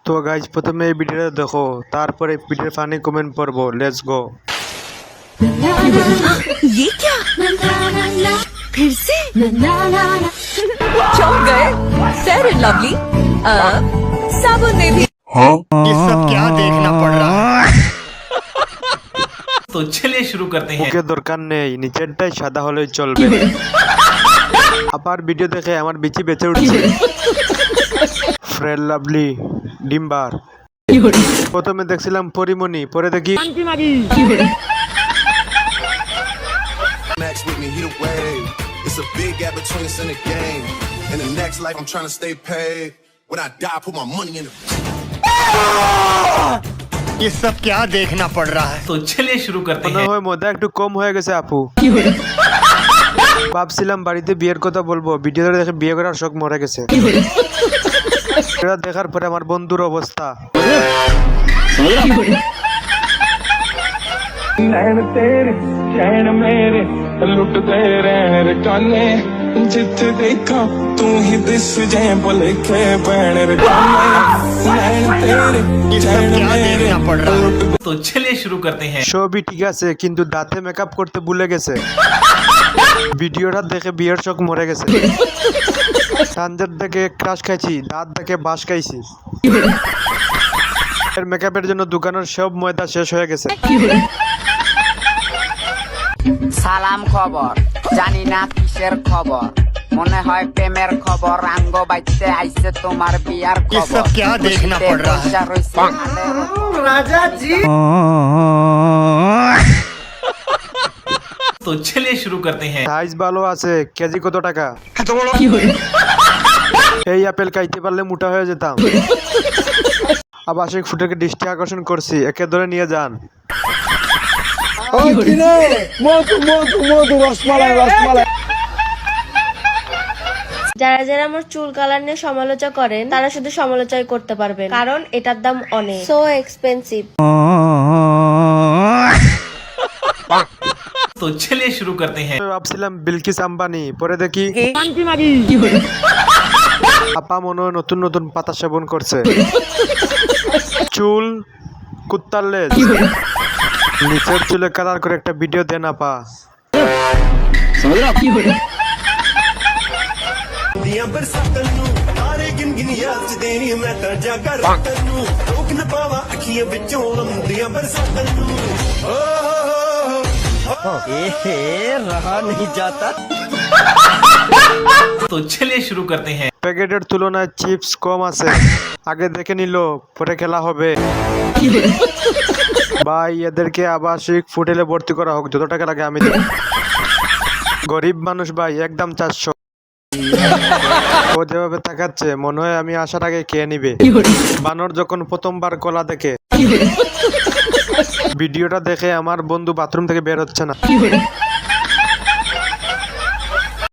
তো গাইজ প্রথমে এই ভিডিওটা দেখো, তারপরে ভিডিওর ফানি কমেন্ট পড়বো। Let's go. ये क्या फिर से चौंक गए। फेयर एंड लवली साबुन ने भी ये सब क्या देखना पड़ रहा है। तो चलिए शुरू करते हैं। ওকে দরকার নেই, নিচেরটাই সাদা হলেই চলবে। আবার ভিডিও দেখে আমার বিচি বেঁচে উঠছে। ফ্রেন্ড লাভলি ডিম্বার। প্রথমে দেখছিলাম পরিমণি, পরে দেখি Max with me, he the wave. It's a big gap between us in the game. In the next life, I'm trying to stay paid. When I die, I put my money in the. ये सब क्या देखना पड़ रहा है। तो चलिए शुरू करते মনে हैं। হয় মজা একটু কম হয়ে গেছে আপু। ভাবছিলাম বাড়িতে বিয়ের কথা বলবো, ভিডিওটা দেখে বিয়ে করার শখ মরে গেছে। এটা দেখার পরে আমার বন্ধুর অবস্থা। नैन तेरे चैन मेरे लुटते रहने रे काने जिथे देखा तू ही दिस जाए बोले के बहन रे काने नैन तेरे ये सब चैन क्या मेरे देखना पड़ रहा है। तो चलिए शुरू करते हैं। সবই ঠিক আছে, কিন্তু দাঁতে মেকআপ করতে ভুলে গেছে। ভিডিওটা দেখে বিয়ের শখ মরে গেছে। টানজার দেখে ক্রাশ খাইছি, দাঁত দেখে বাঁশ খাইছি। এর মেকআপের জন্য দোকানের সব ময়দা শেষ হয়ে গেছে। সালাম খবর জানি না কিসের খবর মনে হয় প্রেমের খবর আঙ্গ বাইতে আইছে তোমার বিয়ার ये খবর सब क्या देखना पड़ रहा है। तो चलिए शुरू करते हैं। সাইজ ভালো আছে, কেজি কত টাকা? এই আপেল খাইতে পারলে মোটা হয়ে যেতাম। আবাসিক ফুটেকে দৃষ্টি আকর্ষণ করছি, একে ধরে নিয়ে যান। যারা যারা আমার চুল কালার নিয়ে সমালোচনা করেন তারা শুধু সমালোচনা করতে পারবেন, কারণ এটার দাম অনেক সো এক্সপেন্সিভ। तो चलिए शुरू करते हैं। ভাবছিলাম বিলকিস আম্বানি, পরে দেখি আপা মনে হয় নতুন নতুন পাতা সেবন করছে। চুল কুত্তার লেজ, নিচের চুলে কালার করে একটা ভিডিও দেন আপা। ਦੀਆਂ ਬਰਸਾਤਾਂ ਨੂੰ ਤਾਰੇ ਗਿਣ ਗਿਣ ਯਾਦ ਦੇਣੀ ਮੈਂ ਤਾਂ ਜਾਗਾ ਰਾਤਾਂ ਨੂੰ ਰੋਕ ਨਾ ਪਾਵਾਂ ਅੱਖੀਆਂ ਵਿੱਚੋਂ ਲੰਮਦੀਆਂ ਬਰਸਾਤਾਂ ਨੂੰ तो चलिए शुरू करते हैं। প্যাকেটের তুলনায় চিপস কম আছে, আগে দেখে নিল পরে খেলা হবে। ভাই এদেরকে আবাসিক ফুটেলে ভর্তি করা হোক, যত টাকা লাগে আমি দেব। গরিব মানুষ ভাই, একদম 400। ও যেভাবে তাকাচ্ছে মনে হয় আমি আসার আগে খেয়ে নিবে। বানর যখন প্রথমবার কলা দেখে। ভিডিওটা দেখে আমার বন্ধু বাথরুম থেকে বের হচ্ছে না।